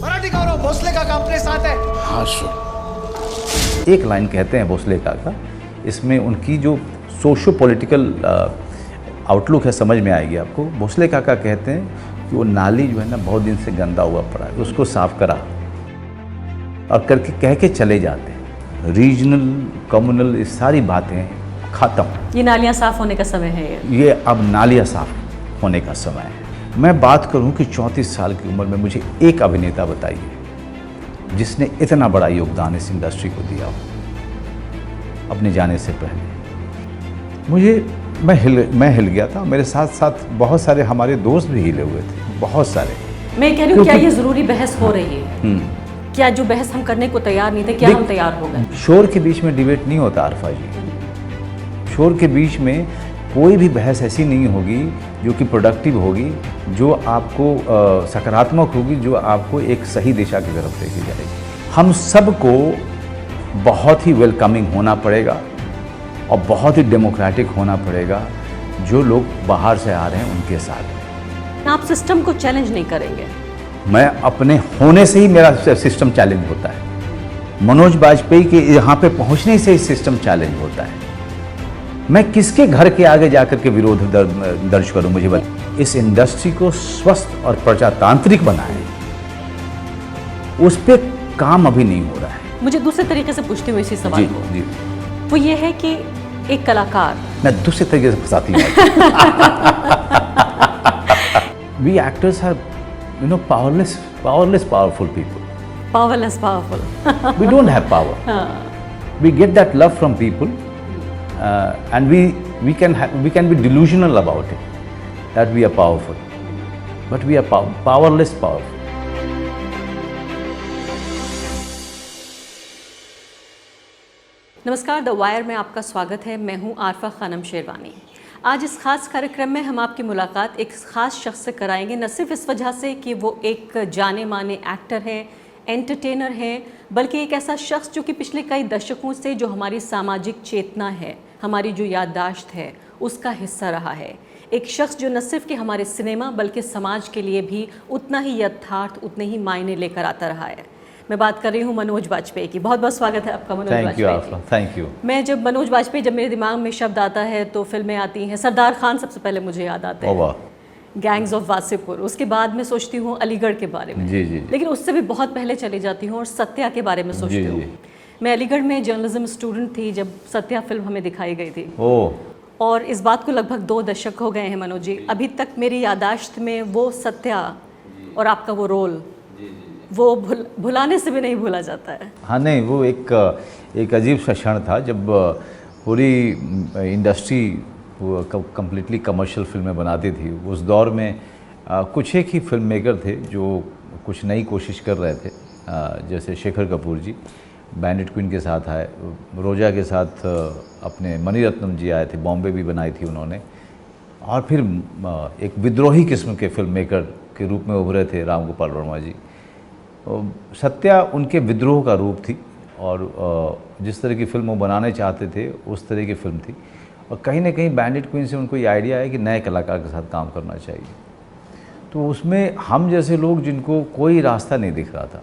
मराठी गौरव भोसले का अपने साथ है। हाँ सर। एक लाइन कहते हैं भोसले का, इसमें उनकी जो सोशो पॉलिटिकल आउटलुक है समझ में आएगी आपको। भोसले काका कहते हैं कि वो नाली जो है ना बहुत दिन से गंदा हुआ पड़ा है, उसको साफ करा और करके कह के चले जाते हैं। रीजनल कम्युनल ये सारी बातें ख़त्म। ये नालियाँ साफ होने का समय है ये अब नालियाँ साफ होने का समय है। मैं बात करूं कि 34 साल की उम्र में मुझे एक अभिनेता बताइए जिसने इतना बड़ा योगदान इस इंडस्ट्री को दिया हो अपने जाने से पहले। मैं हिल गया था, मेरे साथ साथ बहुत सारे हमारे दोस्त भी हिले हुए थे, बहुत सारे। मैं कह रही हूँ क्या ये ज़रूरी बहस हो रही है? क्या जो बहस हम करने को तैयार नहीं थे, क्या हम तैयार हो गए? शोर के बीच में डिबेट नहीं होता आरफा जी। शोर के बीच में कोई भी बहस ऐसी नहीं होगी जो कि प्रोडक्टिव होगी, जो आपको सकारात्मक होगी, जो आपको एक सही दिशा की तरफ लेके जाएगी। हम सबको बहुत ही वेलकमिंग होना पड़ेगा और बहुत ही डेमोक्रेटिक होना पड़ेगा। जो लोग बाहर से आ रहे हैं उनके साथ आप सिस्टम को चैलेंज नहीं करेंगे? मैं अपने होने से ही मेरा सिस्टम चैलेंज होता है। मनोज बाजपेयी के यहाँ पे पहुँचने से ही सिस्टम चैलेंज होता है। मैं किसके घर के आगे जाकर के विरोध दर्ज करूं? मुझे बता। इस इंडस्ट्री को स्वस्थ और प्रजातांत्रिक बनाएं, उस पे काम अभी नहीं हो रहा है। मुझे दूसरे तरीके से पूछती हूँ इसी सवाल को। जी। वो ये है कि एक कलाकार, मैं दूसरे तरीके से फंसाती हूँ। We actors are, powerful people. Powerful. We don't have power. We get that love from people. And we can be delusional about it, that we are powerful, but we are powerless powerful. नमस्कार, the wire में आपका स्वागत है। मैं हूं आरफा खानम शेरवानी। आज इस खास कार्यक्रम में हम आपकी मुलाकात एक खास शख्स से कराएंगे, न सिर्फ इस वजह से कि वो एक जाने माने एक्टर हैं, एंटरटेनर हैं, बल्कि एक ऐसा शख्स जो कि पिछले कई दशकों से जो हमारी सामाजिक चेतना है, हमारी जो याददाश्त है, उसका हिस्सा रहा है। एक शख्स जो न सिर्फ कि हमारे सिनेमा बल्कि समाज के लिए भी उतना ही यथार्थ, उतने ही मायने लेकर आता रहा है। मैं बात कर रही हूँ मनोज बाजपेयी की। बहुत बहुत स्वागत है आपका मनोज बाजपेयी। Thank you. मैं जब मनोज बाजपेयी, जब मेरे दिमाग में शब्द आता है तो फिल्में आती हैं। सरदार खान सबसे पहले मुझे याद आते हैं, गैंग्स ऑफ वासेपुर। उसके बाद मैं सोचती हूँ अलीगढ़ के बारे में। जी। लेकिन उससे भी बहुत पहले चली जाती हूँ और सत्या के बारे में सोचती हूँ। मैं अलीगढ़ में जर्नलिज्म स्टूडेंट थी जब सत्या फिल्म हमें दिखाई गई थी। और इस बात को लगभग 2 दशक हो गए हैं मनोज जी। अभी तक मेरी यादाश्त में वो सत्या और आपका वो रोल, वो भुलाने से भी नहीं भूला जाता है। हाँ नहीं, वो एक अजीब सा क्षण था जब पूरी इंडस्ट्री कम्प्लीटली कमर्शियल फिल्में बनाती थी। उस दौर में कुछ एक ही फिल्म मेकर थे जो कुछ नई कोशिश कर रहे थे, जैसे शेखर कपूर जी बैंडिट क्वीन के साथ आए, रोजा के साथ अपने मणिरत्नम जी आए थे, बॉम्बे भी बनाई थी उन्होंने, और फिर एक विद्रोही किस्म के फिल्म मेकर के रूप में उभरे थे राम गोपाल वर्मा जी। सत्या उनके विद्रोह का रूप थी और जिस तरह की फिल्म वो बनाने चाहते थे उस तरह की फिल्म थी। और कहीं ना कहीं बैंडिट क्वीन से उनको ये आइडिया है कि नए कलाकार के साथ काम करना चाहिए। तो उसमें हम जैसे लोग जिनको कोई रास्ता नहीं दिख रहा था,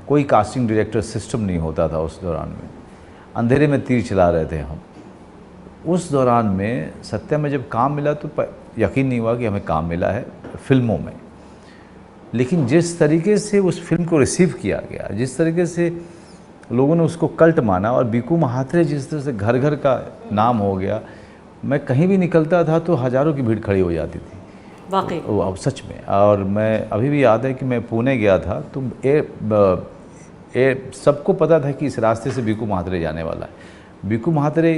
कोई कास्टिंग डायरेक्टर सिस्टम नहीं होता था उस दौरान में, अंधेरे में तीर चला रहे थे हम। उस दौरान में सत्या में जब काम मिला तो यकीन नहीं हुआ कि हमें काम मिला है फिल्मों में। लेकिन जिस तरीके से उस फिल्म को रिसीव किया गया, जिस तरीके से लोगों ने उसको कल्ट माना, और बीकू महात्रे जिस तरह से घर घर का नाम हो गया, मैं कहीं भी निकलता था तो हज़ारों की भीड़ खड़ी हो जाती थी वाकई। अब सच में। और मैं अभी भी याद है कि मैं पुणे गया था तो सबको पता था कि इस रास्ते से बीकू महात्रे जाने वाला है। बीकू महात्रे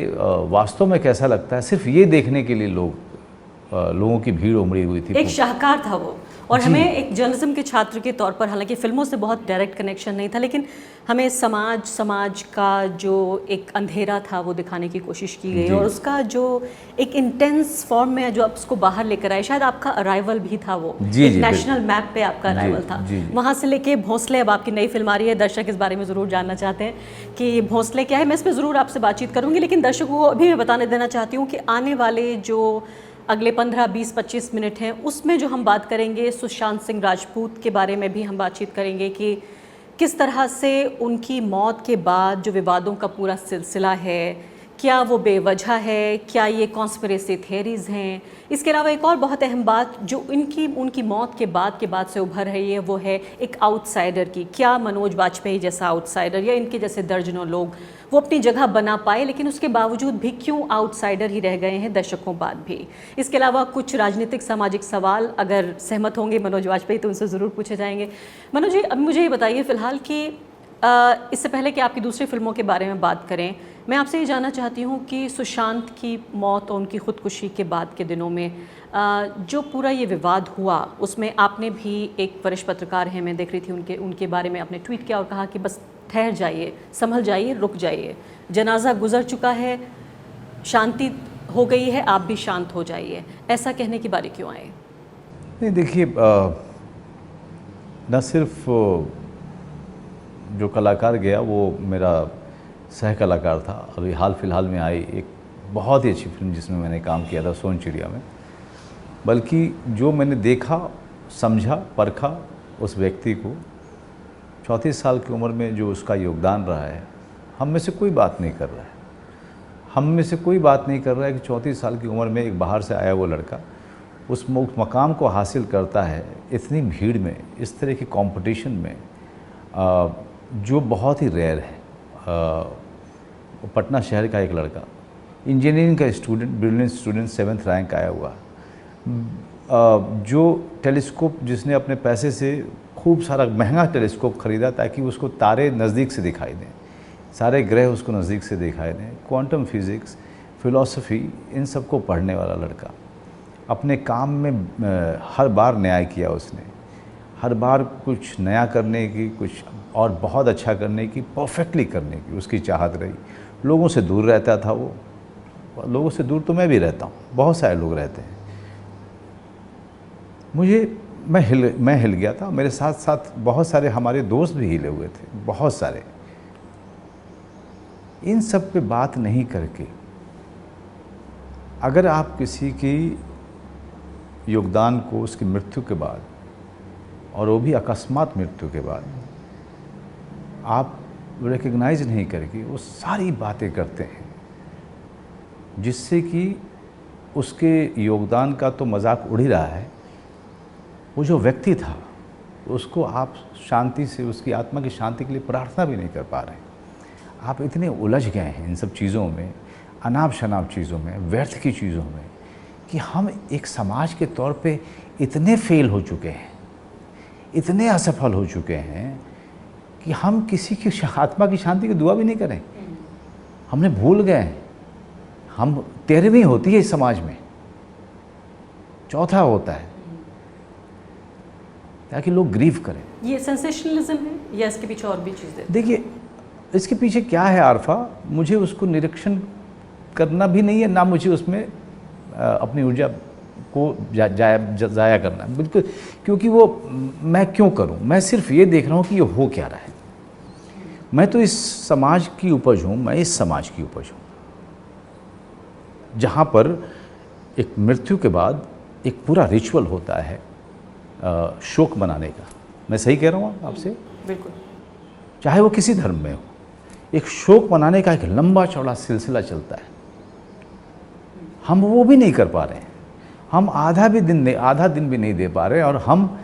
वास्तव में कैसा लगता है, सिर्फ ये देखने के लिए लोगों की भीड़ उमड़ी हुई थी। एक शाहकार था वो। और हमें एक जर्नलिज्म के छात्र के तौर पर, हालांकि फिल्मों से बहुत डायरेक्ट कनेक्शन नहीं था, लेकिन हमें समाज का जो एक अंधेरा था वो दिखाने की कोशिश की गई, और उसका जो एक इंटेंस फॉर्म में जो आप उसको बाहर लेकर आए। शायद आपका अराइवल भी था वो, एक नेशनल मैप पे आपका अराइवल था। वहाँ से लेके भोंसले, अब आपकी नई फिल्म आ रही है, दर्शक इस बारे में ज़रूर जानना चाहते हैं कि भोंसले क्या है। मैं इस पर ज़रूर आपसे बातचीत करूँगी, लेकिन दर्शकों को अभी मैं बताने देना चाहती हूँ कि आने वाले जो अगले 15, 20, 25 मिनट हैं, उसमें जो हम बात करेंगे सुशांत सिंह राजपूत के बारे में भी हम बातचीत करेंगे कि किस तरह से उनकी मौत के बाद जो विवादों का पूरा सिलसिला है, क्या वो बेवजह है, क्या ये कॉन्स्पिरेसी थेरीज़ हैं। इसके अलावा एक और बहुत अहम बात जो उनकी मौत के बाद से उभर रही है वो है एक आउटसाइडर की। क्या मनोज वाजपेयी जैसा आउटसाइडर या इनके जैसे दर्जनों लोग वो अपनी जगह बना पाए, लेकिन उसके बावजूद भी क्यों आउटसाइडर ही रह गए हैं दशकों बाद भी। इसके अलावा कुछ राजनीतिक सामाजिक सवाल, अगर सहमत होंगे मनोज वाजपेयी तो उनसे ज़रूर पूछे जाएंगे। मनोज जी, अब मुझे ये बताइए फ़िलहाल कि इससे पहले कि आपकी दूसरी फिल्मों के बारे में बात करें, मैं आपसे ये जानना चाहती हूँ कि सुशांत की मौत और उनकी ख़ुदकुशी के बाद के दिनों में जो पूरा ये विवाद हुआ, उसमें आपने भी, एक वरिष्ठ पत्रकार हैं, मैं देख रही थी उनके बारे में आपने ट्वीट किया और कहा कि बस ठहर जाइए, संभल जाइए, रुक जाइए, जनाजा गुजर चुका है, शांति हो गई है, आप भी शांत हो जाइए। ऐसा कहने की बारी क्यों आए? नहीं, देखिए, न सिर्फ जो कलाकार गया वो मेरा सह कलाकार था। अभी हाल फिलहाल में आई एक बहुत ही अच्छी फिल्म जिसमें मैंने काम किया था, सोन चिड़िया में, बल्कि जो मैंने देखा, समझा, परखा उस व्यक्ति को, 34 साल की उम्र में जो उसका योगदान रहा है, हम में से कोई बात नहीं कर रहा है। हम में से कोई बात नहीं कर रहा है कि 34 साल की उम्र में एक बाहर से आया वो लड़का उस मकाम को हासिल करता है इतनी भीड़ में, इस तरह की कंपटीशन में, जो बहुत ही रेयर है। पटना शहर का एक लड़का, इंजीनियरिंग का student, brilliant student, 7th rank आया हुआ, जो टेलीस्कोप जिसने अपने पैसे से खूब सारा महंगा टेलीस्कोप ख़रीदा ताकि उसको तारे नज़दीक से दिखाई दें, सारे ग्रह उसको नज़दीक से दिखाई दें, क्वांटम फिज़िक्स, फ़िलॉसफी, इन सब को पढ़ने वाला लड़का, अपने काम में हर बार न्याय किया उसने, हर बार कुछ नया करने की, कुछ और बहुत अच्छा करने की, परफेक्टली करने की उसकी चाहत रही। लोगों से दूर रहता था वो, लोगों से दूर तो मैं भी रहता हूँ, बहुत सारे लोग रहते हैं। मैं हिल गया था, मेरे साथ साथ बहुत सारे हमारे दोस्त भी हिले हुए थे, बहुत सारे। इन सब पे बात नहीं करके अगर आप किसी की योगदान को उसकी मृत्यु के बाद, और वो भी अकस्मात मृत्यु के बाद, आप रिकग्नाइज नहीं करके वो सारी बातें करते हैं जिससे कि उसके योगदान का तो मजाक उड़ ही रहा है, वो जो व्यक्ति था उसको आप शांति से, उसकी आत्मा की शांति के लिए प्रार्थना भी नहीं कर पा रहे हैं। आप इतने उलझ गए हैं इन सब चीज़ों में, अनाप शनाप चीज़ों में, व्यर्थ की चीज़ों में, कि हम एक समाज के तौर पे इतने फेल हो चुके हैं, इतने असफल हो चुके हैं कि हम किसी की आत्मा की शांति की दुआ भी नहीं करें। हमने भूल गए, हम 13वीं होती है इस समाज में, चौथा होता है, ताकि लोग ग्रीव करें। ये सेंसेशनलिज्म है या इसके पीछे और भी चीज़ें? देखिए, इसके पीछे क्या है आरफा, मुझे उसको निरीक्षण करना भी नहीं है, ना मुझे उसमें अपनी ऊर्जा को ज़ाया करना है, बिल्कुल, क्योंकि वो मैं क्यों करूं, मैं सिर्फ ये देख रहा हूं कि ये हो क्या रहा है। मैं तो इस समाज की उपज हूं, मैं इस समाज की उपज हूं जहां पर एक मृत्यु के बाद एक पूरा रिचुअल होता है शोक मनाने का। मैं सही कह रहा हूं आपसे? बिल्कुल। चाहे वो किसी धर्म में हो, एक शोक मनाने का एक लंबा चौड़ा सिलसिला चलता है। हम वो भी नहीं कर पा रहे हैं, हम आधा दिन भी नहीं दे पा रहे हैं, और हम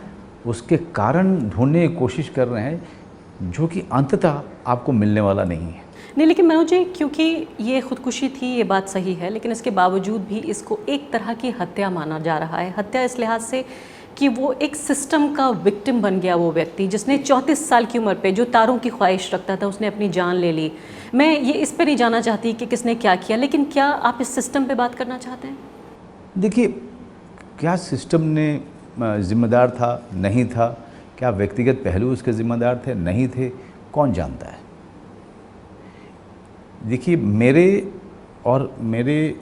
उसके कारण ढूंढने की कोशिश कर रहे हैं जो कि अंततः आपको मिलने वाला नहीं है। नहीं, लेकिन मनोज जी, क्योंकि ये खुदकुशी थी, ये बात सही है, लेकिन इसके बावजूद भी इसको एक तरह की हत्या माना जा रहा है। हत्या इस लिहाज से कि वो एक सिस्टम का विक्टिम बन गया, वो व्यक्ति जिसने 34 साल की उम्र पे, जो तारों की ख्वाहिश रखता था, उसने अपनी जान ले ली। मैं ये इस पर नहीं जाना चाहती कि किसने क्या किया, लेकिन क्या आप इस सिस्टम पे बात करना चाहते हैं? देखिए, क्या सिस्टम ने जिम्मेदार था, नहीं था, क्या व्यक्तिगत पहलू उसके जिम्मेदार थे, नहीं थे, कौन जानता है। देखिए, मेरे और मेरे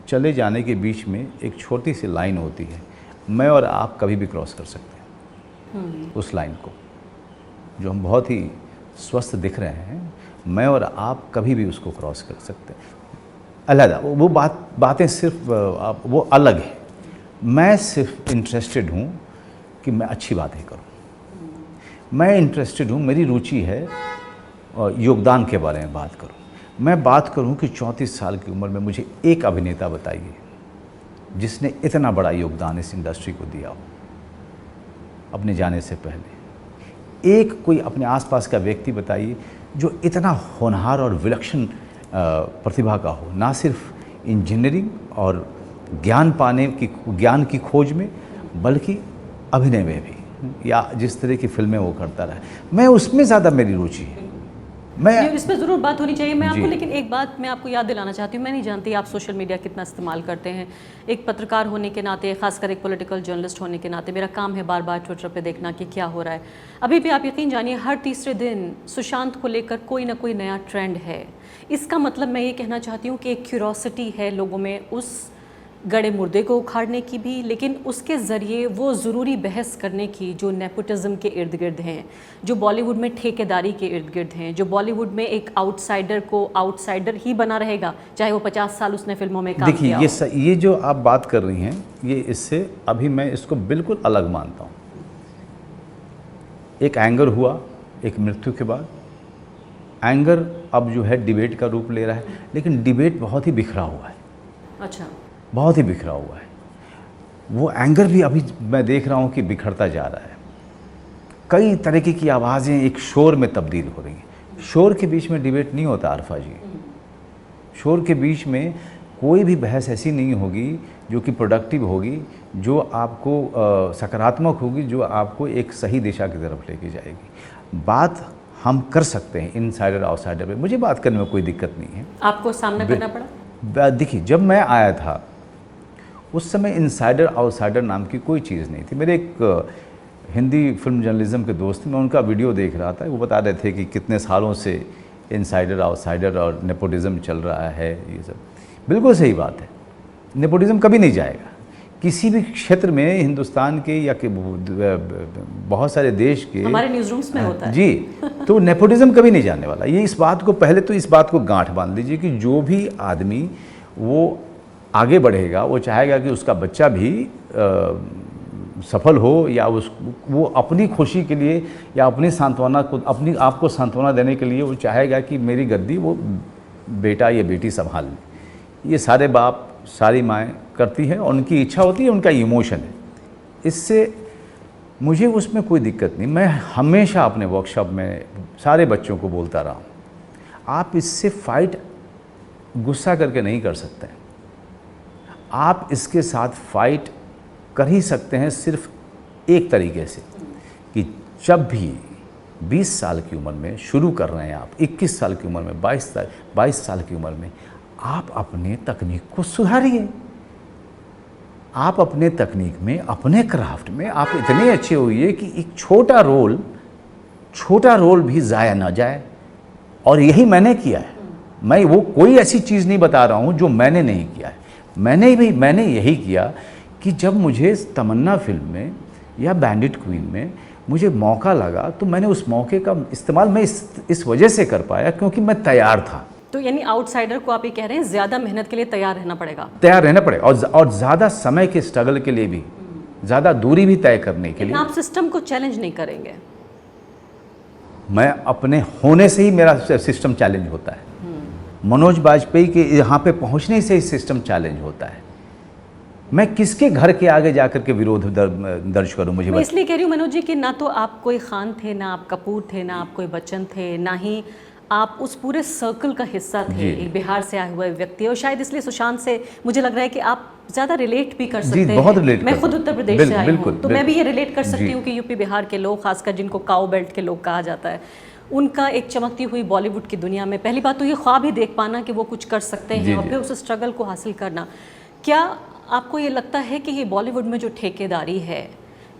चले जाने के बीच में एक छोटी सी लाइन होती है, मैं और आप कभी भी क्रॉस कर सकते हैं उस लाइन को, जो हम बहुत ही स्वस्थ दिख रहे हैं, मैं और आप कभी भी उसको क्रॉस कर सकते हैं। अलग वो बातें सिर्फ वो अलग है, मैं सिर्फ इंटरेस्टेड हूँ कि मैं अच्छी बातें करूँ। मैं इंटरेस्टेड हूँ, मेरी रुचि है योगदान के बारे में बात करूँ। मैं बात करूँ कि 34 साल की उम्र में मुझे एक अभिनेता बताइए जिसने इतना बड़ा योगदान इस इंडस्ट्री को दिया हो अपने जाने से पहले। एक कोई अपने आसपास का व्यक्ति बताइए जो इतना होनहार और विलक्षण प्रतिभा का हो, ना सिर्फ इंजीनियरिंग और ज्ञान की खोज में, बल्कि अभिनय में भी, या जिस तरह की फिल्में वो करता रहा। मैं उसमें ज़्यादा मेरी रुचि है। इस पर ज़रूर बात होनी चाहिए। मैं आपको लेकिन एक बात मैं आपको याद दिलाना चाहती हूँ। मैं नहीं जानती आप सोशल मीडिया कितना इस्तेमाल करते हैं। एक पत्रकार होने के नाते, खासकर एक पॉलिटिकल जर्नलिस्ट होने के नाते, मेरा काम है बार बार ट्विटर पे देखना कि क्या हो रहा है। अभी भी आप यकीन जानिए हर तीसरे दिन सुशांत को लेकर कोई ना कोई नया ट्रेंड है। इसका मतलब मैं ये कहना चाहती हूँ कि एक क्यूरोसिटी है लोगों में उस गड़े मुर्दे को उखाड़ने की भी, लेकिन उसके ज़रिए वो ज़रूरी बहस करने की जो नेपोटिज़म के इर्द गिर्द हैं, जो बॉलीवुड में ठेकेदारी के इर्द गिर्द हैं, जो बॉलीवुड में एक आउटसाइडर को आउटसाइडर ही बना रहेगा चाहे वो 50 साल उसने फिल्मों में काम किया हो। देखिए ये जो आप बात कर रही हैं, ये इससे अभी मैं इसको बिल्कुल अलग मानता हूँ। एक एंगर हुआ एक मृत्यु के बाद, एंगर अब जो है डिबेट का रूप ले रहा है, लेकिन डिबेट बहुत ही बिखरा हुआ है। अच्छा, बहुत ही बिखरा हुआ है। वो एंगर भी अभी मैं देख रहा हूँ कि बिखरता जा रहा है। कई तरह की आवाज़ें एक शोर में तब्दील हो रही हैं। शोर के बीच में डिबेट नहीं होता आरफा जी। शोर के बीच में कोई भी बहस ऐसी नहीं होगी जो कि प्रोडक्टिव होगी, जो आपको सकारात्मक होगी, जो आपको एक सही दिशा की तरफ लेके जाएगी। बात हम कर सकते हैं इनसाइडर आउटसाइडर पे, मुझे बात करने में कोई दिक्कत नहीं है। आपको सामना करना पड़ा? देखिए, जब मैं आया था उस समय इनसाइडर आउटसाइडर नाम की कोई चीज़ नहीं थी। मेरे एक हिंदी फिल्म जर्नलिज्म के दोस्त, मैं उनका वीडियो देख रहा था, वो बता रहे थे कि कितने सालों से इनसाइडर आउटसाइडर और नेपोटिज़म चल रहा है। ये सब बिल्कुल सही बात है। नेपोटिज़म कभी नहीं जाएगा किसी भी क्षेत्र में, हिंदुस्तान के या कि बहुत सारे देश के, हमारे न्यूज़ रूम्स में होता है जी। तो नेपोटिज़म कभी नहीं जाने वाला। ये इस बात को पहले तो इस बात को गांठ बांध लीजिए कि जो भी आदमी वो आगे बढ़ेगा, वो चाहेगा कि उसका बच्चा भी सफल हो, या वो अपनी खुशी के लिए या अपनी सांत्वना को, अपनी आप को सांत्वना देने के लिए वो चाहेगा कि मेरी गद्दी वो बेटा या बेटी संभाल ले। ये सारे बाप सारी माएँ करती हैं, और उनकी इच्छा होती है, उनका इमोशन है। इससे मुझे उसमें कोई दिक्कत नहीं। मैं हमेशा अपने वर्कशॉप में सारे बच्चों को बोलता रहा हूँ, आप इससे फाइट गुस्सा करके नहीं कर सकते। आप इसके साथ फाइट कर ही सकते हैं सिर्फ एक तरीके से, कि जब भी 20 साल की उम्र में शुरू कर रहे हैं आप, 21 साल की उम्र में, 22 साल की उम्र में, आप अपने तकनीक को सुधारिए। आप अपने तकनीक में, अपने क्राफ्ट में आप इतने अच्छे होइए कि एक छोटा रोल भी ज़ाया ना जाए। और यही मैंने किया है। मैं वो कोई ऐसी चीज़ नहीं बता रहा हूँ जो मैंने नहीं किया है। मैंने यही किया कि जब मुझे तमन्ना फिल्म में या बैंडिट क्वीन में मुझे मौका लगा, तो मैंने उस मौके का इस्तेमाल मैं इस वजह से कर पाया क्योंकि मैं तैयार था। तो यानी आउटसाइडर को आप ये कह रहे हैं ज़्यादा मेहनत के लिए तैयार रहना पड़ेगा? तैयार रहना पड़ेगा, और ज़्यादा समय के स्ट्रगल के लिए भी, ज़्यादा दूरी भी तय करने के लिए। आप सिस्टम को चैलेंज नहीं करेंगे? मैं अपने होने से ही मेरा सिस्टम चैलेंज होता है। मनोज बाजपेयी के यहाँ पे पहुँचने से ही सिस्टम चैलेंज होता है। मैं किसके घर के आगे जाकर के विरोध दर्ज करूँ? मुझे मैं इसलिए कह रही हूँ मनोज जी कि ना तो आप कोई खान थे, ना आप कपूर थे, ना आप कोई बच्चन थे, ना ही आप उस पूरे सर्कल का हिस्सा थे। एक बिहार से आए हुए व्यक्ति, और शायद इसलिए सुशांत से मुझे लग रहा है कि आप ज़्यादा रिलेट भी कर सकते हैं। बहुत रिलेट। मैं खुद उत्तर प्रदेश से आई हूँ, तो मैं भी ये रिलेट कर सकती हूँ कि यूपी बिहार के लोग, खासकर जिनको काओ बेल्ट के लोग कहा जाता है, उनका एक चमकती हुई बॉलीवुड की दुनिया में पहली बात तो ये ख्वाब ही देख पाना कि वो कुछ कर सकते हैं, और फिर उस स्ट्रगल को हासिल करना। क्या आपको ये लगता है कि ये बॉलीवुड में जो ठेकेदारी है,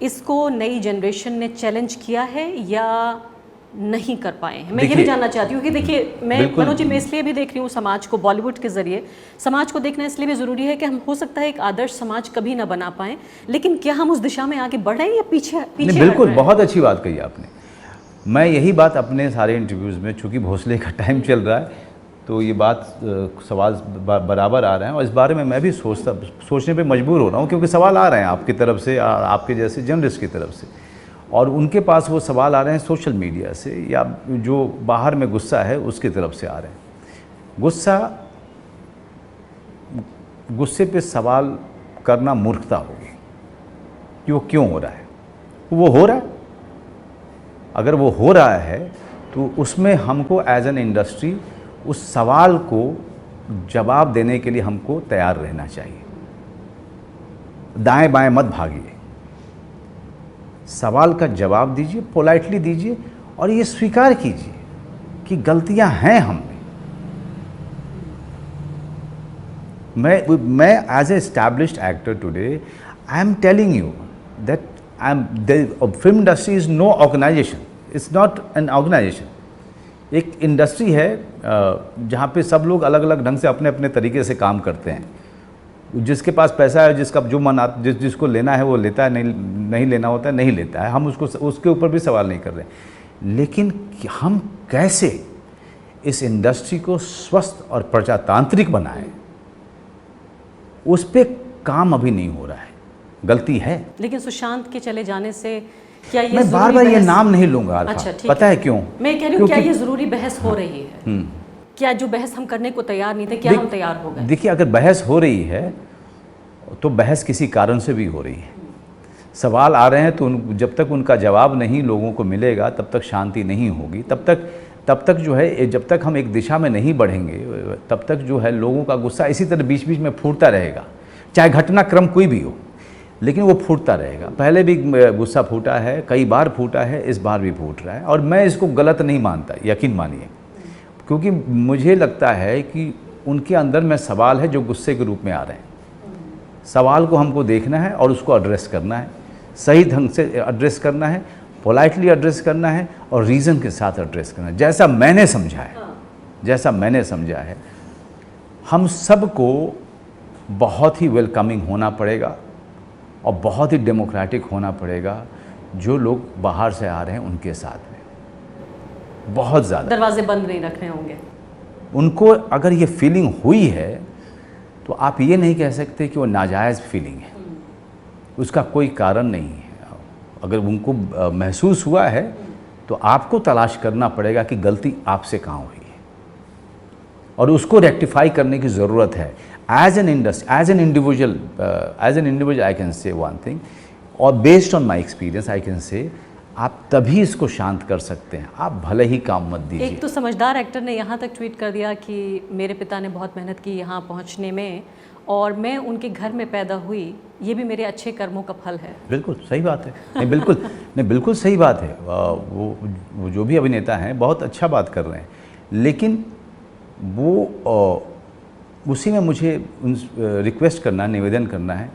इसको नई जनरेशन ने चैलेंज किया है या नहीं कर पाए हैं? मैं ये भी जानना चाहती हूँ कि देखिए, मैं मनोज जी, मैं इसलिए भी देख रही हूँ समाज को, बॉलीवुड के ज़रिए समाज को देखना इसलिए भी ज़रूरी है कि हम हो सकता है एक आदर्श समाज कभी ना बना पाएँ, लेकिन क्या हम उस दिशा में आगे बढ़ रहे हैं या पीछे? बिल्कुल, बहुत अच्छी बात कही आपने। मैं यही बात अपने सारे इंटरव्यूज़ में, चूँकि भोसले का टाइम चल रहा है, तो ये बात सवाल बराबर आ रहे हैं और इस बारे में मैं भी सोचने पे मजबूर हो रहा हूँ, क्योंकि सवाल आ रहे हैं आपकी तरफ से, आपके जैसे जर्नलिस्ट की तरफ से, और उनके पास वो सवाल आ रहे हैं सोशल मीडिया से, या जो बाहर में गुस्सा है उसकी तरफ से आ रहे हैं। गुस्से पे सवाल करना मूर्खता होगी कि वो क्यों हो रहा है। वो हो रहा है, अगर वो हो रहा है तो उसमें हमको एज एन इंडस्ट्री उस सवाल को जवाब देने के लिए हमको तैयार रहना चाहिए। दाएं बाएं मत भागिए, सवाल का जवाब दीजिए, पोलाइटली दीजिए और ये स्वीकार कीजिए कि गलतियां हैं हम में। मैं as a established actor today I am telling you that film industry is no organisation, it's not an organisation. एक इंडस्ट्री है जहाँ पे सब लोग अलग अलग ढंग से अपने अपने तरीके से काम करते हैं। जिसके पास पैसा है, जिसका जो मन जिसको लेना है वो लेता है, नहीं लेना होता है नहीं लेता है, हम उसके ऊपर भी सवाल नहीं कर रहे। लेकिन हम कैसे इस इंडस्ट्री को स्वस्थ और प्रजातांत्रिक बनाएं, उस पे काम अभी नहीं हो रहा है। गलती है। लेकिन सुशांत के चले जाने से क्या ये मैं बार बार ये नाम नहीं लूंगा अल्फा। अच्छा, ठीक पता है क्यों? मैं कह रही हूँ क्या ये जरूरी बहस हो रही है? क्या जो बहस हम करने को तैयार नहीं थे, क्या हम तैयार हो गए? देखिए, अगर बहस हो रही है तो बहस किसी कारण से भी हो रही है। सवाल आ रहे हैं तो जब तक उनका जवाब नहीं लोगों को मिलेगा तब तक शांति नहीं होगी। तब तक जो है, जब तक हम एक दिशा में नहीं बढ़ेंगे तब तक जो है लोगों का गुस्सा इसी तरह बीच बीच में फूटता रहेगा, चाहे घटनाक्रम कोई भी हो, लेकिन वो फूटता रहेगा। पहले भी गुस्सा फूटा है, कई बार फूटा है, इस बार भी फूट रहा है और मैं इसको गलत नहीं मानता, यकीन मानिए, क्योंकि मुझे लगता है कि उनके अंदर में सवाल है जो गुस्से के रूप में आ रहे हैं। सवाल को हमको देखना है और उसको एड्रेस करना है, सही ढंग से एड्रेस करना है, पोलाइटली एड्रेस करना है और रीज़न के साथ एड्रेस करना है। जैसा मैंने समझा है, हम सबको बहुत ही वेलकमिंग होना पड़ेगा और बहुत ही डेमोक्रेटिक होना पड़ेगा। जो लोग बाहर से आ रहे हैं उनके साथ में बहुत ज़्यादा दरवाजे बंद नहीं रखने होंगे। उनको अगर ये फीलिंग हुई है तो आप ये नहीं कह सकते कि वो नाजायज़ फीलिंग है, उसका कोई कारण नहीं है। अगर उनको महसूस हुआ है तो आपको तलाश करना पड़ेगा कि गलती आपसे कहाँ हुई है और उसको रेक्टिफाई करने की ज़रूरत है। As an individual, I can say one thing, और based on my experience, I can say, आप तभी इसको शांत कर सकते हैं। आप भले ही काम मत दीजिए। एक तो समझदार एक्टर ने यहाँ तक ट्वीट कर दिया कि मेरे पिता ने बहुत मेहनत की यहाँ पहुँचने में और मैं उनके घर में पैदा हुई, ये भी मेरे अच्छे कर्मों का फल है। बिल्कुल सही बात है। नहीं, बिल्कुल सही बात है। वो जो भी अभिनेता हैं बहुत अच्छा बात कर रहे हैं, लेकिन वो उसी में मुझे रिक्वेस्ट करना, निवेदन करना है,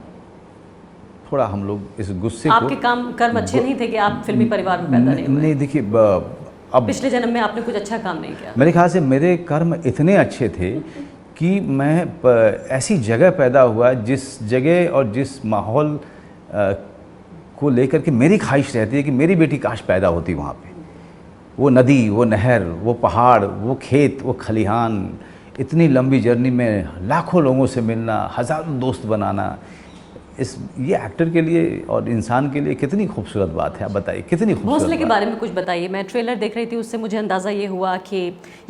थोड़ा हम लोग इस गुस्से आपके कर्म अच्छे नहीं थे कि आप फिल्मी परिवार में पैदा नहीं हुए? नहीं, देखिए, अब पिछले जन्म में आपने कुछ अच्छा काम नहीं किया। मेरे ख्याल से मेरे कर्म इतने अच्छे थे कि मैं ऐसी जगह पैदा हुआ जिस जगह और जिस माहौल को लेकर के मेरी ख्वाहिश रहती है कि मेरी बेटी काश पैदा होती वहाँ पे। वो नदी, वो नहर, वो पहाड़, वो खेत, वो खलिहान, इतनी लंबी जर्नी में लाखों लोगों से मिलना, हज़ारों दोस्त बनाना, ये एक्टर के लिए और इंसान के लिए कितनी खूबसूरत बात है। आप बताइए, कितनी खूबसूरत। भोसले के बारे में कुछ बताइए। मैं ट्रेलर देख रही थी, उससे मुझे अंदाज़ा ये हुआ कि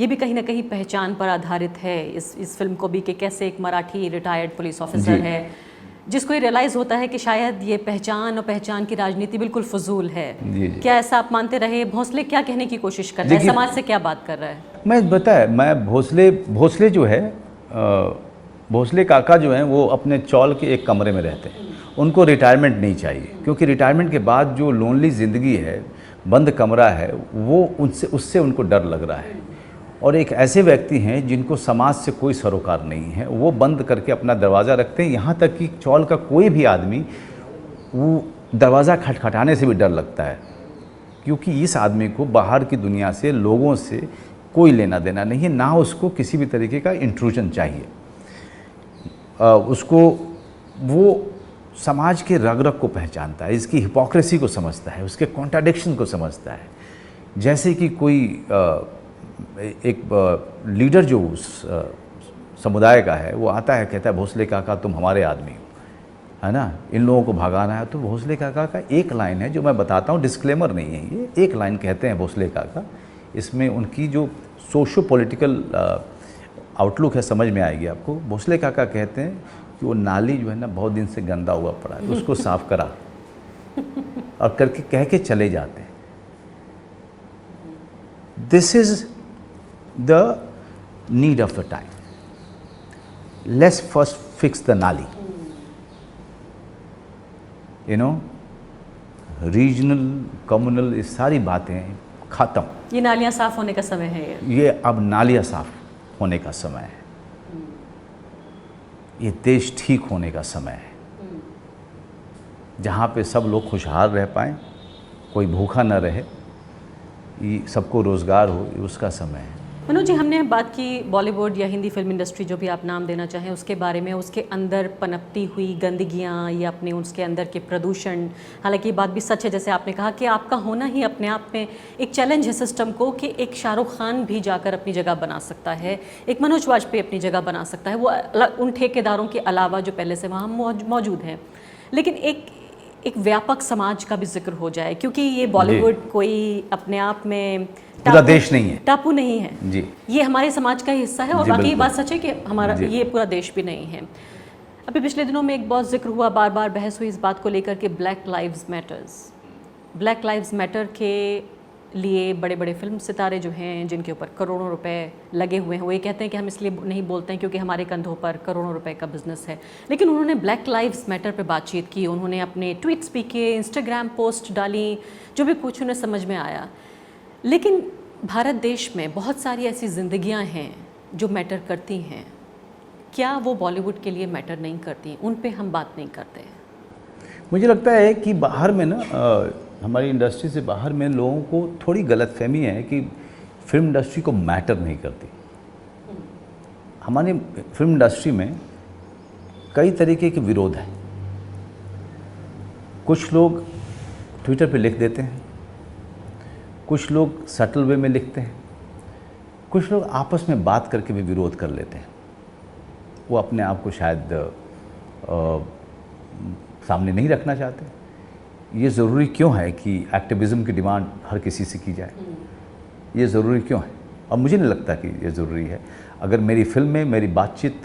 ये भी कहीं ना कहीं पहचान पर आधारित है इस फिल्म को भी, कि कैसे एक मराठी रिटायर्ड पुलिस ऑफिसर है जिसको ये रियलाइज़ होता है कि शायद ये पहचान और पहचान की राजनीति बिल्कुल फजूल है। क्या ऐसा आप मानते रहे? भोसले क्या कहने की कोशिश कर रहा है, समाज से क्या बात कर रहा है? मैं भोसले जो है, भोसले काका जो हैं वो अपने चौल के एक कमरे में रहते हैं। उनको रिटायरमेंट नहीं चाहिए, क्योंकि रिटायरमेंट के बाद जो लोनली ज़िंदगी है, बंद कमरा है, वो उससे उनको डर लग रहा है। और एक ऐसे व्यक्ति हैं जिनको समाज से कोई सरोकार नहीं है, वो बंद करके अपना दरवाज़ा रखते हैं। यहाँ तक कि चौल का कोई भी आदमी, वो दरवाज़ा खटखटाने से भी डर लगता है, क्योंकि इस आदमी को बाहर की दुनिया से, लोगों से कोई लेना देना नहीं है, ना उसको किसी भी तरीके का इंट्रूजन चाहिए। उसको वो समाज के रग रग को पहचानता है, इसकी हिपोक्रेसी को समझता है, उसके कॉन्ट्राडिक्शन को समझता है। जैसे कि कोई एक लीडर जो उस समुदाय का है वो आता है, कहता है भोसले काका तुम हमारे आदमी हो, है ना, इन लोगों को भगाना है। तो भोसले काका का एक लाइन है जो मैं बताता हूँ, डिस्क्लेमर नहीं है ये, एक लाइन कहते हैं भोसले काका, इसमें उनकी जो सोशो पॉलिटिकल आउटलुक है समझ में आएगी आपको। भोसले काका कहते हैं कि वो नाली जो है ना बहुत दिन से गंदा हुआ पड़ा है, उसको साफ करा, और करके कह के चले जाते हैं। This is the need of the time, let's first fix the नाली, यू नो, रीजनल कम्युनल ये सारी बातें ख़त्म। ये नालियाँ साफ होने का समय है। ये अब नालियाँ साफ होने का समय है, ये देश ठीक होने का समय है, जहाँ पे सब लोग खुशहाल रह पाएँ, कोई भूखा न रहे, ये सबको रोज़गार हो, ये उसका समय है। मनोज जी, हमने बात की बॉलीवुड या हिंदी फिल्म इंडस्ट्री, जो भी आप नाम देना चाहें, उसके बारे में, उसके अंदर पनपती हुई गंदगियाँ या अपने उसके अंदर के प्रदूषण। हालांकि ये बात भी सच है, जैसे आपने कहा कि आपका होना ही अपने आप में एक चैलेंज है सिस्टम को, कि एक शाहरुख खान भी जाकर अपनी जगह बना सकता है, एक मनोज वाजपेयी अपनी जगह बना सकता है, वो उन ठेकेदारों के अलावा जो पहले से वहाँ मौजूद हैं। लेकिन एक व्यापक समाज का भी जिक्र हो जाए, क्योंकि ये बॉलीवुड कोई अपने आप में पूरा देश नहीं है, टापू नहीं है जी, ये हमारे समाज का ही हिस्सा है। और बाकी ये बात सच है कि हमारा ये पूरा देश भी नहीं है। अभी पिछले दिनों में एक बहुत जिक्र हुआ, बार बार बहस हुई इस बात को लेकर के black lives matters. Black lives matter के लिए बड़े बड़े फिल्म सितारे जो हैं, जिनके ऊपर करोड़ों रुपए लगे हुए हैं, वो ये कहते हैं कि हम इसलिए नहीं बोलते हैं क्योंकि हमारे कंधों पर करोड़ों रुपए का बिजनेस है। लेकिन उन्होंने ब्लैक लाइव्स मैटर पे बातचीत की, उन्होंने अपने ट्वीट्स भी किए, इंस्टाग्राम पोस्ट डाली, जो भी कुछ उन्हें समझ में आया। लेकिन भारत देश में बहुत सारी ऐसी ज़िंदगियां हैं जो मैटर करती हैं, क्या वो बॉलीवुड के लिए मैटर नहीं करती? उन पे हम बात नहीं करते। मुझे लगता है कि बाहर में ना हमारी इंडस्ट्री से बाहर में लोगों को थोड़ी गलतफहमी है कि फिल्म इंडस्ट्री को मैटर नहीं करती। हमारी फिल्म इंडस्ट्री में कई तरीके के विरोध हैं। कुछ लोग ट्विटर पे लिख देते हैं, कुछ लोग सटल वे में लिखते हैं, कुछ लोग आपस में बात करके भी विरोध कर लेते हैं। वो अपने आप को शायद सामने नहीं रखना चाहते। ये ज़रूरी क्यों है कि एक्टिविज़म की डिमांड हर किसी से की जाए? ये ज़रूरी क्यों है? और मुझे नहीं लगता कि ये ज़रूरी है। अगर मेरी फिल्म में मेरी बातचीत,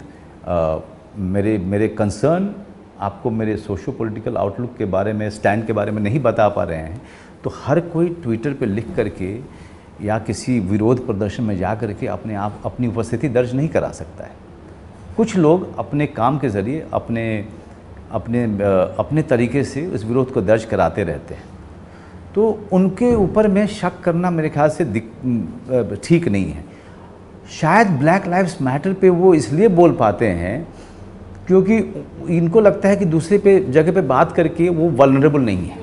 मेरे कंसर्न आपको मेरे सोशो पॉलिटिकल आउटलुक के बारे में, स्टैंड के बारे में नहीं बता पा रहे हैं, तो हर कोई ट्विटर पे लिख करके या किसी विरोध प्रदर्शन में जा करके अपने आप अपनी उपस्थिति दर्ज नहीं करा सकता है। कुछ लोग अपने काम के ज़रिए अपने तरीके से उस विरोध को दर्ज कराते रहते हैं, तो उनके ऊपर में शक करना मेरे ख्याल से ठीक नहीं है। शायद ब्लैक लाइव्स मैटर पे वो इसलिए बोल पाते हैं क्योंकि इनको लगता है कि दूसरे पे जगह पे बात करके वो वल्नरेबल नहीं है,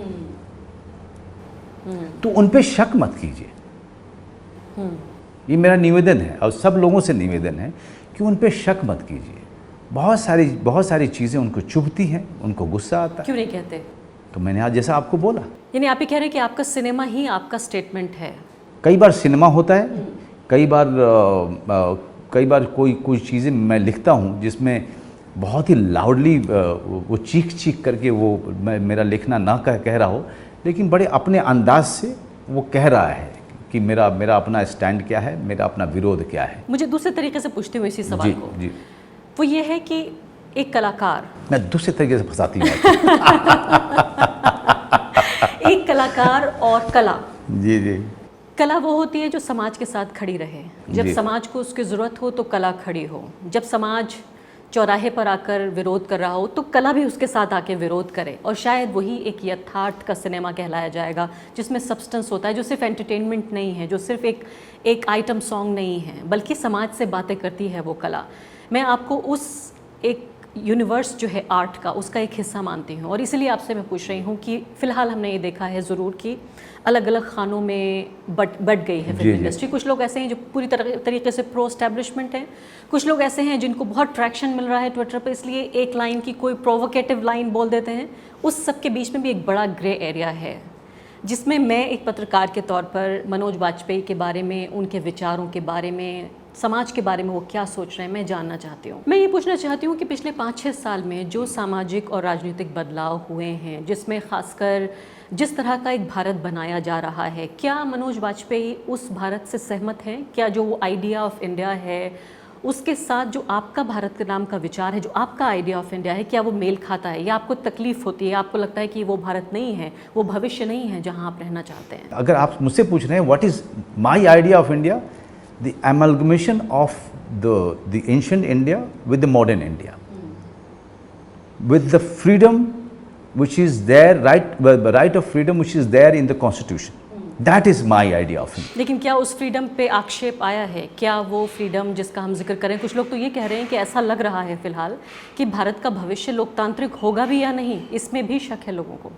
तो उन पे शक मत कीजिए। ये मेरा निवेदन है और सब लोगों से निवेदन है कि उन पे शक मत कीजिए। बहुत सारी चीज़ें उनको चुभती हैं, उनको गुस्सा आता है। क्यों नहीं कहते? तो मैंने आज जैसा आपको बोला, यानी आप ही कह रहे हैं कि आपका सिनेमा ही आपका स्टेटमेंट है। कई बार सिनेमा होता है, कई बार कोई चीज़ें मैं लिखता हूँ जिसमें बहुत ही लाउडली वो चीख करके वो मेरा लिखना ना कह रहा हो, लेकिन बड़े अपने अंदाज से वो कह रहा है कि मेरा अपना स्टैंड क्या है, मेरा अपना विरोध क्या है। मुझे दूसरे तरीके से पूछते हुए इसी सवाल को, जी, वो ये है कि एक कलाकार, मैं दूसरे तरीके से फंसाती हूँ एक कलाकार और कला, जी, कला वो होती है जो समाज के साथ खड़ी रहे। जब समाज को उसकी ज़रूरत हो तो कला खड़ी हो, जब समाज चौराहे पर आकर विरोध कर रहा हो तो कला भी उसके साथ आके विरोध करे। और शायद वही एक यथार्थ का सिनेमा कहलाया जाएगा, जिसमें सब्सटेंस होता है, जो सिर्फ एंटरटेनमेंट नहीं है, जो सिर्फ एक आइटम सॉन्ग नहीं है, बल्कि समाज से बातें करती है वो कला। मैं आपको उस एक यूनिवर्स जो है आर्ट का, उसका एक हिस्सा मानती हूँ। और इसीलिए आपसे मैं पूछ रही हूँ कि फ़िलहाल हमने ये देखा है ज़रूर कि अलग अलग खानों में बढ़ गई है फिल्म इंडस्ट्री। कुछ लोग ऐसे हैं जो पूरी तरीके से प्रो एस्टैब्लिशमेंट हैं, कुछ लोग ऐसे हैं जिनको बहुत ट्रैक्शन मिल रहा है ट्विटर पर, इसलिए एक लाइन की कोई प्रोवोकेटिव लाइन बोल देते हैं। उस सब के बीच में भी एक बड़ा ग्रे एरिया है। जिसमें मैं एक पत्रकार के तौर पर मनोज वाजपेयी के बारे में, उनके विचारों के बारे में, समाज के बारे में वो क्या सोच रहे हैं, मैं जानना चाहती हूँ। मैं ये पूछना चाहती हूँ कि पिछले 5-6 साल में जो सामाजिक और राजनीतिक बदलाव हुए हैं, जिसमें खासकर जिस तरह का एक भारत बनाया जा रहा है, क्या मनोज वाजपेयी उस भारत से सहमत हैं? क्या जो वो आइडिया ऑफ इंडिया है उसके साथ जो आपका भारत के नाम का विचार है, जो आपका आइडिया ऑफ इंडिया है, क्या वो मेल खाता है या आपको तकलीफ होती है, आपको लगता है कि वो भारत नहीं है, वो भविष्य नहीं है जहां आप रहना चाहते हैं? अगर आप मुझसे पूछ रहे हैं what is my idea of India, the amalgamation of the ancient India with the modern India, with the freedom which is there, right of freedom which is there in the constitution. That is my idea of it. लेकिन क्या उस freedom पे आक्षेप आया है? क्या वो freedom जिसका हम जिक्र करें, कुछ लोग तो ये कह रहे हैं कि ऐसा लग रहा है फिलहाल कि भारत का भविष्य लोकतांत्रिक होगा भी या नहीं, इसमें भी शक है लोगों को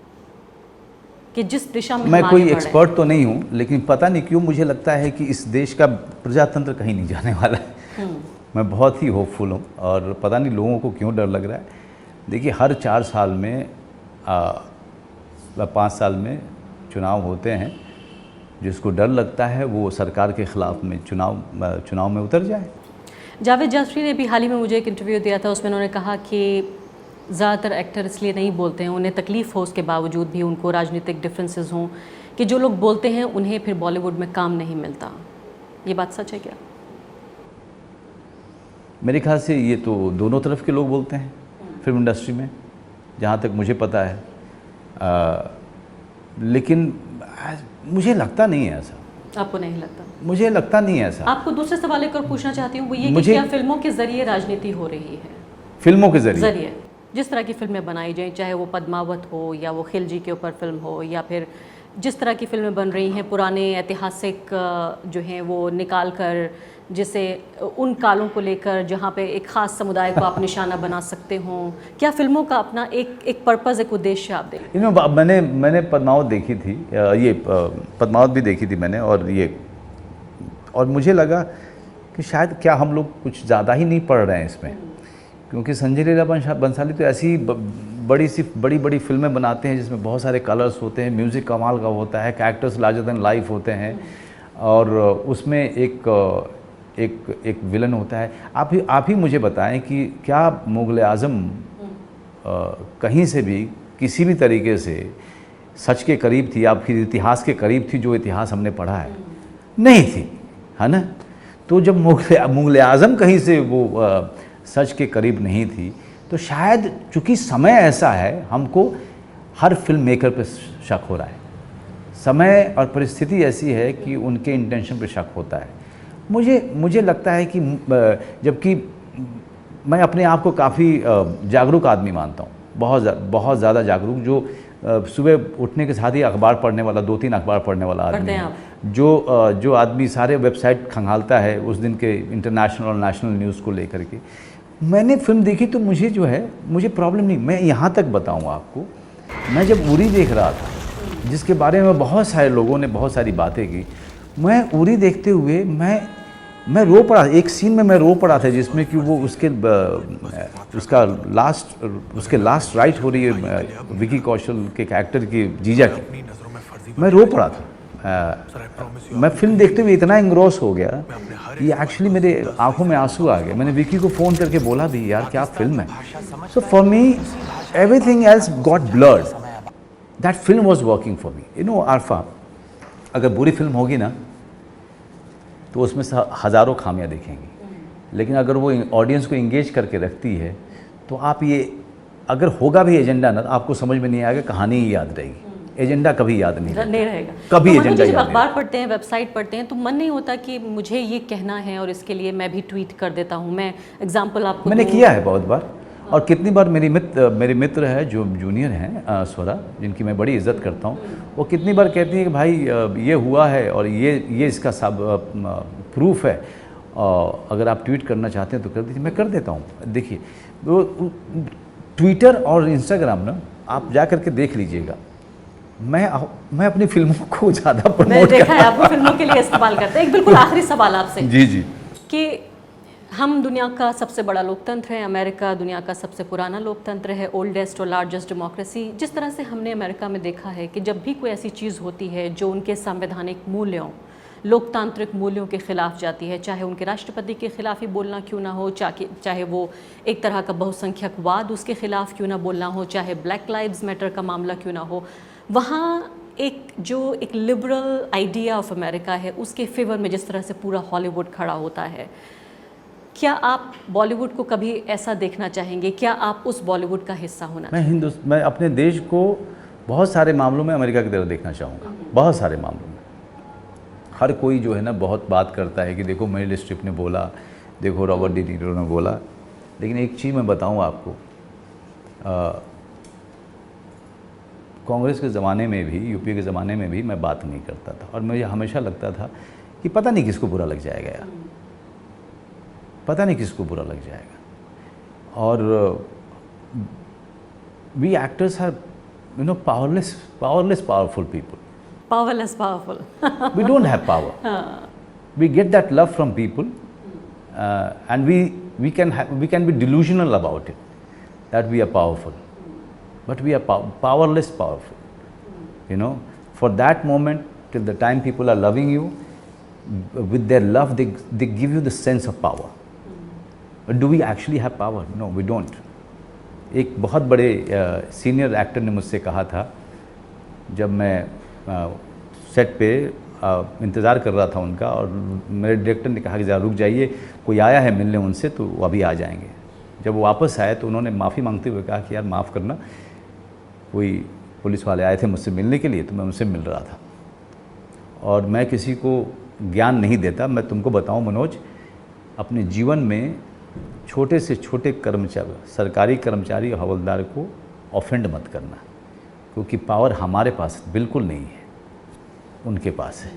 कि जिस दिशा में मैं कोई एक्सपर्ट तो नहीं हूँ, लेकिन पता नहीं क्यों मुझे लगता है कि इस देश का प्रजातंत्र कहीं नहीं जाने वाला है। मैं बहुत ही होपफुल हूँ और पता नहीं लोगों को क्यों डर लग रहा है। देखिए, हर 4 साल में 5 साल में चुनाव होते हैं। जिसको डर लगता है वो सरकार के ख़िलाफ़ में चुनाव में उतर जाए। जावेद जाफ़री ने भी हाल ही में मुझे एक इंटरव्यू दिया था, उसमें उन्होंने कहा कि ज़्यादातर एक्टर इसलिए नहीं बोलते हैं, उन्हें तकलीफ़ हो उसके बावजूद भी, उनको राजनीतिक डिफरेंसेस हों, कि जो लोग बोलते हैं उन्हें फिर बॉलीवुड में काम नहीं मिलता। ये बात सच है क्या? मेरे ख्याल से ये तो दोनों तरफ के लोग बोलते हैं फिल्म इंडस्ट्री में, जहाँ तक मुझे पता है। लेकिन मुझे लगता नहीं है ऐसा। आपको नहीं लगता? मुझे लगता नहीं है ऐसा। आपको दूसरे सवाल एक और पूछना चाहती हूँ, वो ये कि क्या फिल्मों के जरिए राजनीति हो रही है? फिल्मों के जरिए जिस तरह की फिल्में बनाई जाएं, चाहे वो पद्मावत हो या वो खिलजी के ऊपर फिल्म हो, या फिर जिस तरह की फिल्में बन रही हैं पुराने ऐतिहासिक जो हैं वो निकाल कर, जिसे उन कालों को लेकर जहाँ पे एक ख़ास समुदाय को आप निशाना बना सकते हों, क्या फिल्मों का अपना एक पर्पज़, एक उद्देश्य आप देखें? मैंने पद्मावत देखी थी, ये पद्मावत भी देखी थी मैंने, और मुझे लगा कि शायद क्या हम लोग कुछ ज़्यादा ही नहीं पढ़ रहे हैं इसमें, क्योंकि संजय लीला बंसाली तो ऐसी बड़ी बड़ी फिल्में बनाते हैं जिसमें बहुत सारे कलर्स होते हैं, म्यूज़िक कमाल का होता है, कैरेक्टर्स लार्जर देन लाइफ होते हैं, और उसमें एक विलन होता है। आप ही मुझे बताएं कि क्या मुग़ल आज़म कहीं से भी किसी भी तरीके से सच के करीब थी या फिर इतिहास के करीब थी, जो इतिहास हमने पढ़ा है? नहीं थी, है ना? तो जब मुग़ल आज़म कहीं से वो सच के करीब नहीं थी, तो शायद चूँकि समय ऐसा है, हमको हर फिल्म मेकर पे शक हो रहा है। समय और परिस्थिति ऐसी है कि उनके इंटेंशन पे शक होता है। मुझे लगता है कि जबकि मैं अपने आप को काफ़ी जागरूक आदमी मानता हूँ, बहुत ज़्यादा जागरूक, जो सुबह उठने के साथ ही अखबार पढ़ने वाला, 2-3 अखबार पढ़ने वाला आदमी है, जो आदमी सारे वेबसाइट खंगालता है उस दिन के इंटरनेशनल और नेशनल न्यूज़ को लेकर के। मैंने फिल्म देखी तो मुझे प्रॉब्लम नहीं। मैं यहाँ तक बताऊँ आपको, मैं जब उरी देख रहा था, जिसके बारे में बहुत सारे लोगों ने बहुत सारी बातें की, मैं उरी देखते हुए मैं रो पड़ा। एक सीन में मैं रो पड़ा था जिसमें कि वो उसके लास्ट राइट हो रही है विकी कौशल के कैरेक्टर की, जीजा की। मैं रो पड़ा था। मैं फिल्म देखते हुए इतना इंग्रोस हो गया कि एक्चुअली मेरे आंखों में आंसू आ गए। मैंने विकी को फ़ोन करके बोला भी, यार क्या फिल्म है। So for me everything else got blurred, that film was working for me. You know Arfa, अगर बुरी फिल्म होगी ना तो उसमें से हज़ारों खामियां दिखेंगी, लेकिन अगर वो ऑडियंस को इंगेज करके रखती है तो आप ये, अगर होगा भी एजेंडा ना, तो आपको समझ में नहीं आएगा, कहानी ही याद रहेगी, एजेंडा कभी याद नहीं रहेगा। कभी तो एजेंडा याद नहीं। अखबार पढ़ते हैं, वेबसाइट पढ़ते हैं, तो मन नहीं होता कि मुझे ये कहना है और इसके लिए मैं भी ट्वीट कर देता हूँ? मैं एग्जाम्पल आपको मैंने किया है बहुत बार, और कितनी बार मेरी मित्र है जो जूनियर हैं, स्वरा, जिनकी मैं बड़ी इज़्ज़त करता हूँ, वो कितनी बार कहती है कि भाई ये हुआ है और ये इसका सब प्रूफ है, अगर आप ट्वीट करना चाहते हैं तो कर दीजिए। मैं कर देता हूँ। देखिए, वो ट्विटर और इंस्टाग्राम ना, आप जा करके देख लीजिएगा, मैं अपनी फिल्मों को ज़्यादा प्रमोट देखा है, आपको फिल्मों के लिए इस्तेमाल करते हैं। एक बिल्कुल आखिरी सवाल आपसे, जी, कि हम दुनिया का सबसे बड़ा लोकतंत्र है, अमेरिका दुनिया का सबसे पुराना लोकतंत्र है, ओल्डेस्ट और लार्जेस्ट डेमोक्रेसी। जिस तरह से हमने अमेरिका में देखा है कि जब भी कोई ऐसी चीज़ होती है जो उनके संवैधानिक मूल्यों, लोकतांत्रिक मूल्यों के खिलाफ जाती है, चाहे उनके राष्ट्रपति के खिलाफ ही बोलना क्यों ना हो, चाहे वो एक तरह का बहुसंख्यकवाद उसके खिलाफ क्यों ना बोलना हो, चाहे ब्लैक लाइव्स मैटर का मामला क्यों ना हो, वहाँ एक लिबरल आइडिया ऑफ अमेरिका है, उसके फेवर में जिस तरह से पूरा हॉलीवुड खड़ा होता है। क्या आप बॉलीवुड को कभी ऐसा देखना चाहेंगे? क्या आप उस बॉलीवुड का हिस्सा होना चाहेंगे? मैं अपने देश को बहुत सारे मामलों में अमेरिका की तरह देखना चाहूँगा, बहुत सारे मामलों में। हर कोई जो है ना बहुत बात करता है कि देखो मेरिल स्ट्रिप ने बोला, देखो रॉबर्ट डी नीरो ने बोला, लेकिन एक चीज़ मैं बताऊँ आपको, कांग्रेस के ज़माने में भी, यूपीए के ज़माने में भी मैं बात नहीं करता था और मुझे हमेशा लगता था कि पता नहीं किसको बुरा लग जाएगा यार, पता नहीं किसको बुरा लग जाएगा। और we actors are powerful people. Powerless, powerful. We don't have power. We get that love from people, and we can be delusional about it, that we are powerful, but we are powerless powerful. You know, for that moment, till the time people are loving you, with their love, they give you the sense of power. But do we actually have power? No, we don't. एक बहुत बड़े senior actor ने मुझसे कहा था, जब मैं set पे इंतज़ार कर रहा था उनका, और मेरे डायरेक्टर ने कहा कि ज़रा रुक जाइए, कोई आया है मिलने उनसे, तो वो अभी आ जाएंगे। जब वो वापस आए तो उन्होंने माफ़ी मांगते हुए कहा कि यार माफ़ करना, कोई पुलिस वाले आए थे मुझसे मिलने के लिए, तो मैं उनसे मिल रहा था। और मैं किसी को ज्ञान नहीं देता, मैं तुमको बताऊं मनोज, अपने जीवन में छोटे से छोटे कर्मचारी, सरकारी कर्मचारी और हवलदार को ऑफेंड मत करना, क्योंकि पावर हमारे पास बिल्कुल नहीं है, उनके पास है।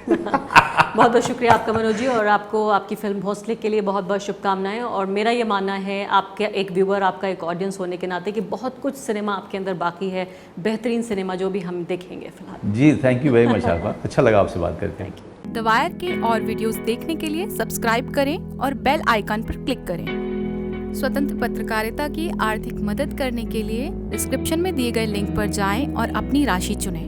बहुत बहुत शुक्रिया आपका मनोज जी, और आपको आपकी फिल्म भोसले के लिए बहुत बहुत शुभकामनाएं। और मेरा ये मानना है, आपके एक व्यूअर, आपका एक ऑडियंस होने के नाते, कि बहुत कुछ सिनेमा आपके अंदर बाकी है, बेहतरीन सिनेमा जो भी हम देखेंगे फिलहाल। जी thank you very much Arfa, अच्छा लगा आपसे बात करके। द वायर के और वीडियोस देखने के लिए सब्सक्राइब करें और बेल आइकन पर क्लिक करें। स्वतंत्र पत्रकारिता की आर्थिक मदद करने के लिए डिस्क्रिप्शन में दिए गए लिंक पर जाएं और अपनी राशि चुनें।